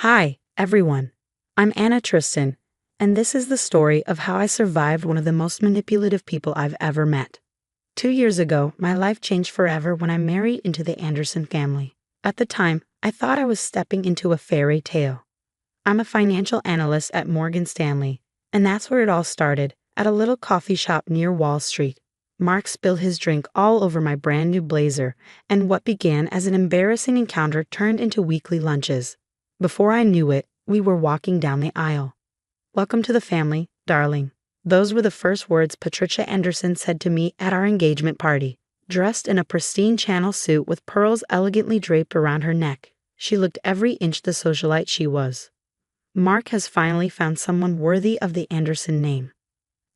Hi, everyone. I'm Anna Tristan, and this is the story of how I survived one of the most manipulative people I've ever met. 2 years ago, my life changed forever when I married into the Anderson family. At the time, I thought I was stepping into a fairy tale. I'm a financial analyst at Morgan Stanley, and that's where it all started, at a little coffee shop near Wall Street. Mark spilled his drink all over my brand new blazer, and what began as an embarrassing encounter turned into weekly lunches. Before I knew it, we were walking down the aisle. "Welcome to the family, darling." Those were the first words Patricia Anderson said to me at our engagement party. Dressed in a pristine Channel suit with pearls elegantly draped around her neck, she looked every inch the socialite she was. Mark has finally found someone worthy of the Anderson name.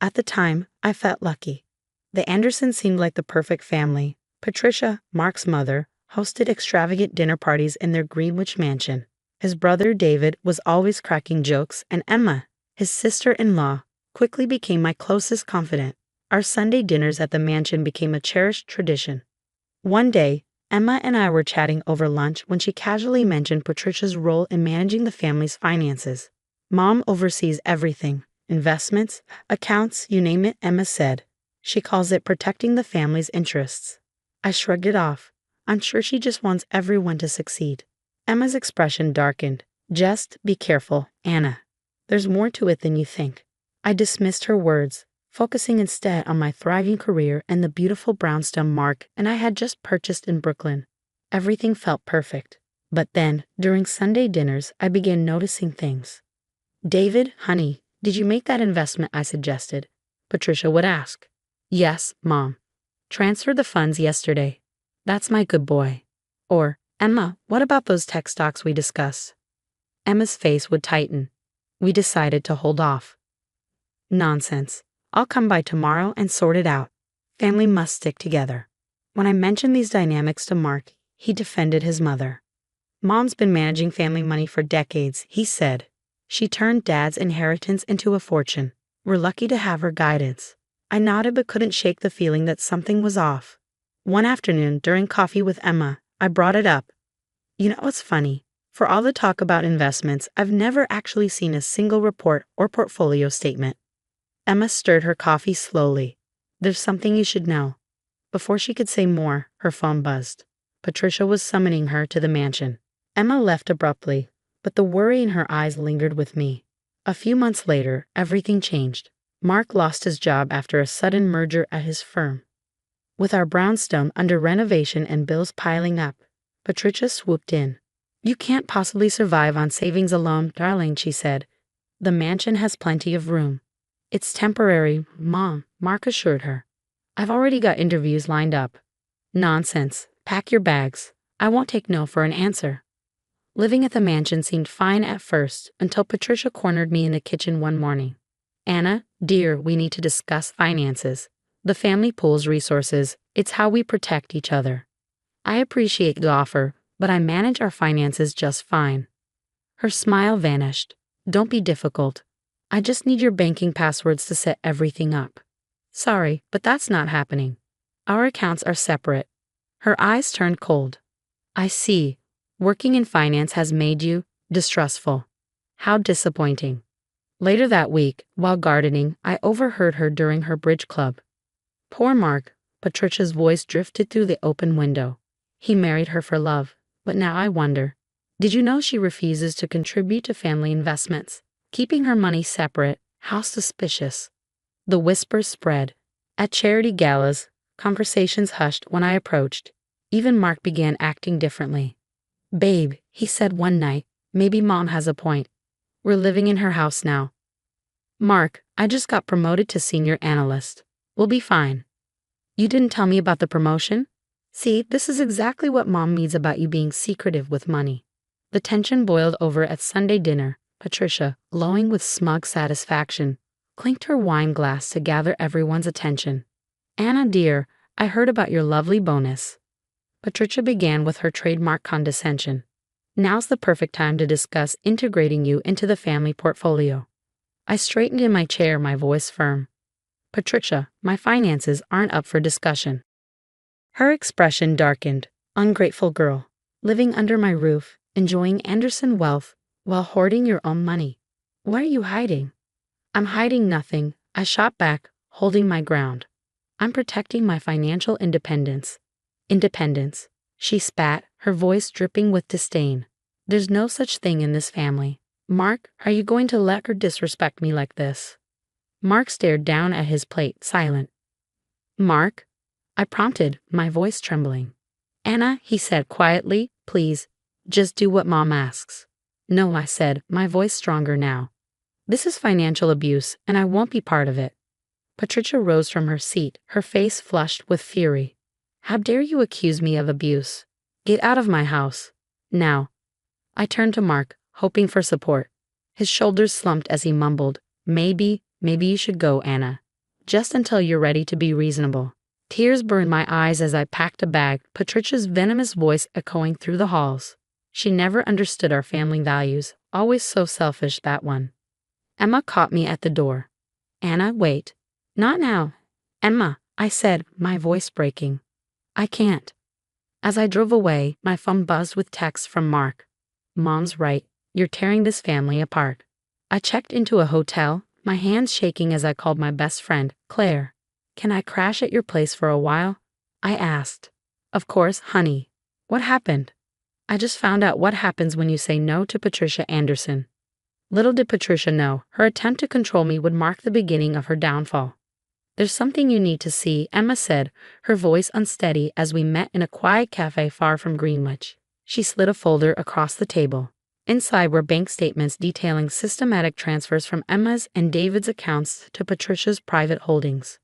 At the time, I felt lucky. The Andersons seemed like the perfect family. Patricia, Mark's mother, hosted extravagant dinner parties in their Greenwich mansion. His brother David was always cracking jokes, and Emma, his sister-in-law, quickly became my closest confidant. Our Sunday dinners at the mansion became a cherished tradition. One day, Emma and I were chatting over lunch when she casually mentioned Patricia's role in managing the family's finances. "Mom oversees everything, investments, accounts, you name it," Emma said. "She calls it protecting the family's interests." I shrugged it off. "I'm sure she just wants everyone to succeed." Emma's expression darkened. "Just be careful, Anna. There's more to it than you think." I dismissed her words, focusing instead on my thriving career and the beautiful brownstone Mark and I had just purchased in Brooklyn. Everything felt perfect. But then, during Sunday dinners, I began noticing things. "David, honey, did you make that investment I suggested?" Patricia would ask. "Yes, Mom. Transferred the funds yesterday." "That's my good boy." Or, "Emma, what about those tech stocks we discussed?" Emma's face would tighten. "We decided to hold off." "Nonsense. I'll come by tomorrow and sort it out. Family must stick together." When I mentioned these dynamics to Mark, he defended his mother. "Mom's been managing family money for decades," he said. "She turned Dad's inheritance into a fortune. We're lucky to have her guidance." I nodded but couldn't shake the feeling that something was off. One afternoon, during coffee with Emma, I brought it up. "You know what's funny? For all the talk about investments, I've never actually seen a single report or portfolio statement." Emma stirred her coffee slowly. "There's something you should know." Before she could say more, her phone buzzed. Patricia was summoning her to the mansion. Emma left abruptly, but the worry in her eyes lingered with me. A few months later, everything changed. Mark lost his job after a sudden merger at his firm. With our brownstone under renovation and bills piling up, Patricia swooped in. "You can't possibly survive on savings alone, darling," she said. "The mansion has plenty of room." "It's temporary, Mom," Mark assured her. "I've already got interviews lined up." "Nonsense. Pack your bags. I won't take no for an answer." Living at the mansion seemed fine at first until Patricia cornered me in the kitchen one morning. "Anna, dear, we need to discuss finances. The family pools resources. It's how we protect each other." "I appreciate the offer, but I manage our finances just fine." Her smile vanished. "Don't be difficult. I just need your banking passwords to set everything up." "Sorry, but that's not happening. Our accounts are separate." Her eyes turned cold. "I see. Working in finance has made you distrustful. How disappointing." Later that week, while gardening, I overheard her during her bridge club. "Poor Mark," Patricia's voice drifted through the open window. "He married her for love, but now I wonder. Did you know she refuses to contribute to family investments? Keeping her money separate, how suspicious." The whispers spread. At charity galas, conversations hushed when I approached. Even Mark began acting differently. "Babe," he said one night, "maybe Mom has a point. We're living in her house now." "Mark, I just got promoted to senior analyst. We'll be fine." "You didn't tell me about the promotion?" "See, this is exactly what Mom means about you being secretive with money." The tension boiled over at Sunday dinner. Patricia, glowing with smug satisfaction, clinked her wine glass to gather everyone's attention. "Anna dear, I heard about your lovely bonus." Patricia began with her trademark condescension. "Now's the perfect time to discuss integrating you into the family portfolio." I straightened in my chair, my voice firm. "Patricia, my finances aren't up for discussion." Her expression darkened. Ungrateful girl. Living under my roof, enjoying Anderson wealth, while hoarding your own money. What are you hiding? I'm hiding nothing, I shot back, holding my ground. I'm protecting my financial independence. Independence, she spat, her voice dripping with disdain. There's no such thing in this family. Mark, are you going to let her disrespect me like this? Mark stared down at his plate, silent. Mark? I prompted, my voice trembling. Anna, he said quietly, please, just do what Mom asks. No, I said, my voice stronger now. This is financial abuse, and I won't be part of it. Patricia rose from her seat, her face flushed with fury. How dare you accuse me of abuse? Get out of my house. Now. I turned to Mark, hoping for support. His shoulders slumped as he mumbled, maybe you should go, Anna. Just until you're ready to be reasonable. Tears burned my eyes as I packed a bag, Patricia's venomous voice echoing through the halls. She never understood our family values, always so selfish, that one. Emma caught me at the door. Anna, wait. Not now. Emma, I said, my voice breaking. I can't. As I drove away, my phone buzzed with texts from Mark. Mom's right, you're tearing this family apart. I checked into a hotel, my hands shaking as I called my best friend, Claire. Can I crash at your place for a while? I asked. Of course, honey. What happened? I just found out what happens when you say no to Patricia Anderson. Little did Patricia know, her attempt to control me would mark the beginning of her downfall. There's something you need to see, Emma said, her voice unsteady as we met in a quiet cafe far from Greenwich. She slid a folder across the table. Inside were bank statements detailing systematic transfers from Emma's and David's accounts to Patricia's private holdings.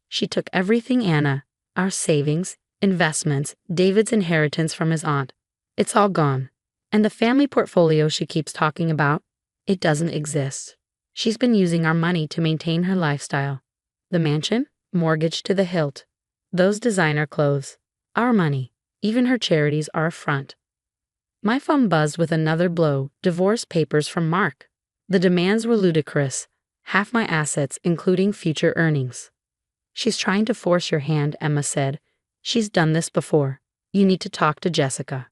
She took everything, Anna, our savings, investments, David's inheritance from his aunt. It's all gone. And the family portfolio she keeps talking about, it doesn't exist. She's been using our money to maintain her lifestyle. The mansion, mortgaged to the hilt. Those designer clothes, our money. Even her charities are a front. My phone buzzed with another blow, divorce papers from Mark. The demands were ludicrous, half my assets including future earnings. She's trying to force your hand, Emma said. She's done this before. You need to talk to Jessica.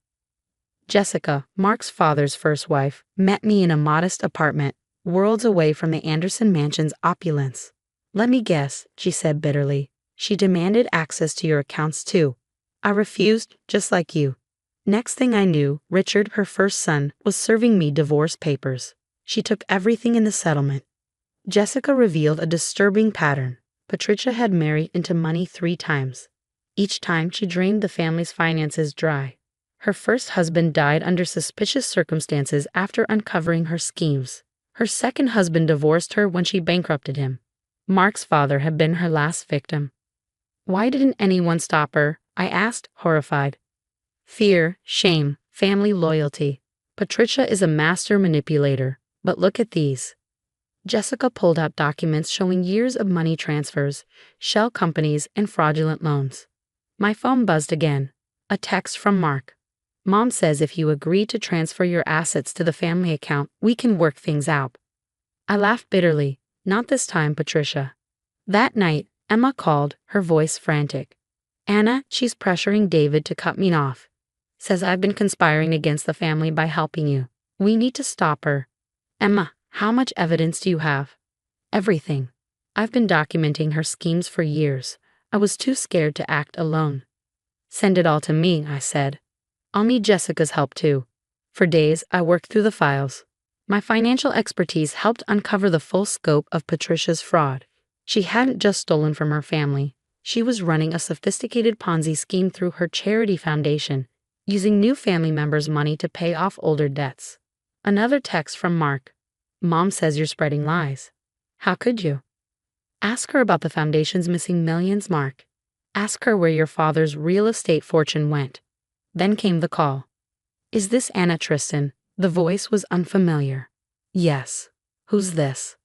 Jessica, Mark's father's first wife, met me in a modest apartment, worlds away from the Anderson mansion's opulence. Let me guess, she said bitterly. She demanded access to your accounts too. I refused, just like you. Next thing I knew, Richard, her first son, was serving me divorce papers. She took everything in the settlement. Jessica revealed a disturbing pattern. Patricia had married into money 3 times. Each time she drained the family's finances dry. Her first husband died under suspicious circumstances after uncovering her schemes. Her second husband divorced her when she bankrupted him. Mark's father had been her last victim. Why didn't anyone stop her? I asked, horrified. Fear, shame, family loyalty. Patricia is a master manipulator, but look at these. Jessica pulled out documents showing years of money transfers, shell companies, and fraudulent loans. My phone buzzed again. A text from Mark. Mom says if you agree to transfer your assets to the family account, we can work things out. I laughed bitterly. Not this time, Patricia. That night, Emma called, her voice frantic. Anna, she's pressuring David to cut me off. Says I've been conspiring against the family by helping you. We need to stop her. Emma, how much evidence do you have? Everything. I've been documenting her schemes for years. I was too scared to act alone. Send it all to me, I said. I'll need Jessica's help too. For days, I worked through the files. My financial expertise helped uncover the full scope of Patricia's fraud. She hadn't just stolen from her family. She was running a sophisticated Ponzi scheme through her charity foundation, using new family members' money to pay off older debts. Another text from Mark. Mom says you're spreading lies. How could you? Ask her about the foundation's missing millions, Mark. Ask her where your father's real estate fortune went. Then came the call. Is this Anna Tristan? The voice was unfamiliar. Yes. Who's this?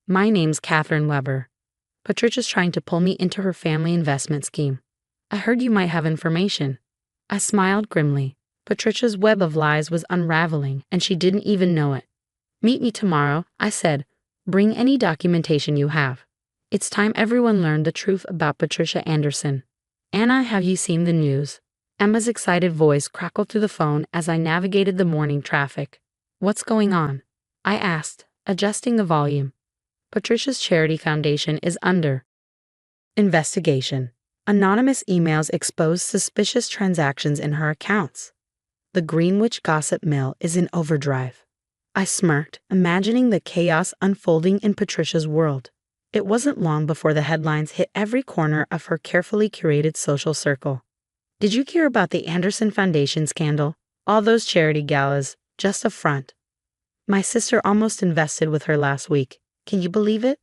My name's Catherine Weber. Patricia's trying to pull me into her family investment scheme. I heard you might have information. I smiled grimly. Patricia's web of lies was unraveling, and she didn't even know it. Meet me tomorrow, I said. Bring any documentation you have. It's time everyone learned the truth about Patricia Anderson. Anna, have you seen the news? Emma's excited voice crackled through the phone as I navigated the morning traffic. What's going on? I asked, adjusting the volume. Patricia's charity foundation is under investigation. Anonymous emails expose suspicious transactions in her accounts. The Greenwich gossip mill is in overdrive. I smirked, imagining the chaos unfolding in Patricia's world. It wasn't long before the headlines hit every corner of her carefully curated social circle. Did you hear about the Anderson Foundation scandal? All those charity galas, just a front. My sister almost invested with her last week. Can you believe it?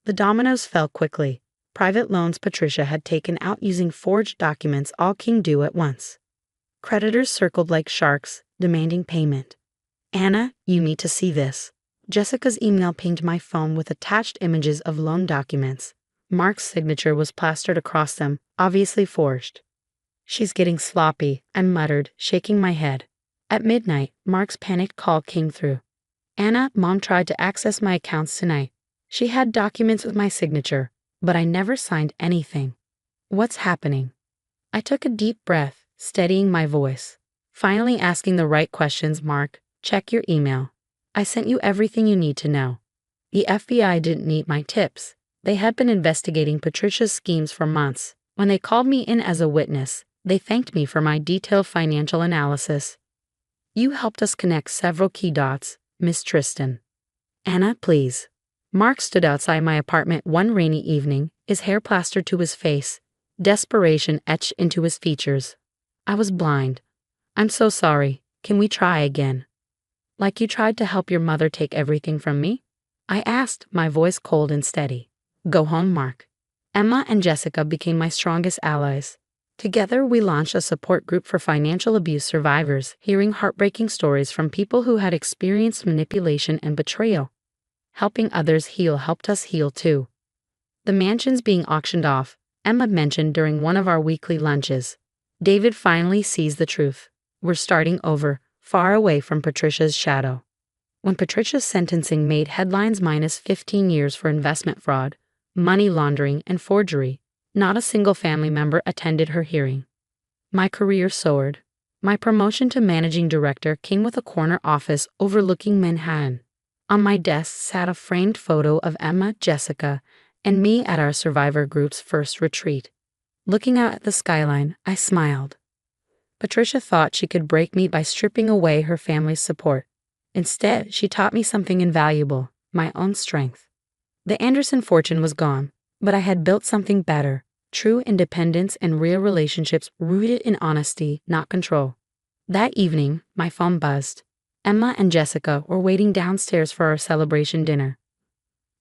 The dominoes fell quickly. Private loans Patricia had taken out using forged documents all came due at once. Creditors circled like sharks, demanding payment. Anna, you need to see this. Jessica's email pinged my phone with attached images of loan documents. Mark's signature was plastered across them, obviously forged. She's getting sloppy, I muttered, shaking my head. At midnight, Mark's panicked call came through. Anna, Mom tried to access my accounts tonight. She had documents with my signature, but I never signed anything. What's happening? I took a deep breath, steadying my voice. Finally asking the right questions. Mark, check your email. I sent you everything you need to know. The FBI didn't need my tips. They had been investigating Patricia's schemes for months. When they called me in as a witness, they thanked me for my detailed financial analysis. You helped us connect several key dots, Miss Tristan. Anna, please. Mark stood outside my apartment one rainy evening, his hair plastered to his face, desperation etched into his features. I was blind. I'm so sorry. Can we try again? Like you tried to help your mother take everything from me? I asked, my voice cold and steady. Go home, Mark. Emma and Jessica became my strongest allies. Together, we launched a support group for financial abuse survivors, hearing heartbreaking stories from people who had experienced manipulation and betrayal. Helping others heal helped us heal too. The mansion's being auctioned off, Emma mentioned during one of our weekly lunches. David finally sees the truth. We're starting over, far away from Patricia's shadow. When Patricia's sentencing made headlines minus 15 years for investment fraud, money laundering, and forgery, not a single family member attended her hearing. My career soared. My promotion to managing director came with a corner office overlooking Manhattan. On my desk sat a framed photo of Emma, Jessica, and me at our survivor group's first retreat. Looking out at the skyline, I smiled. Patricia thought she could break me by stripping away her family's support. Instead, she taught me something invaluable, my own strength. The Anderson fortune was gone, but I had built something better, true independence and real relationships rooted in honesty, not control. That evening, my phone buzzed. Emma and Jessica were waiting downstairs for our celebration dinner.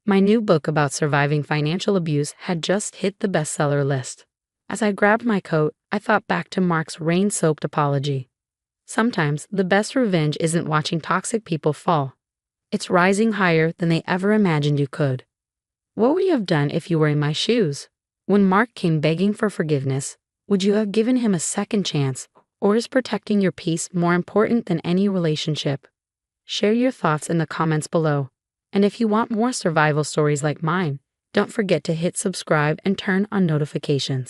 My new book about surviving financial abuse had just hit the bestseller list. As I grabbed my coat, I thought back to Mark's rain-soaked apology. Sometimes the best revenge isn't watching toxic people fall. It's rising higher than they ever imagined you could. What would you have done if you were in my shoes? When Mark came begging for forgiveness, would you have given him a second chance? Or is protecting your peace more important than any relationship? Share your thoughts in the comments below. And if you want more survival stories like mine, don't forget to hit subscribe and turn on notifications.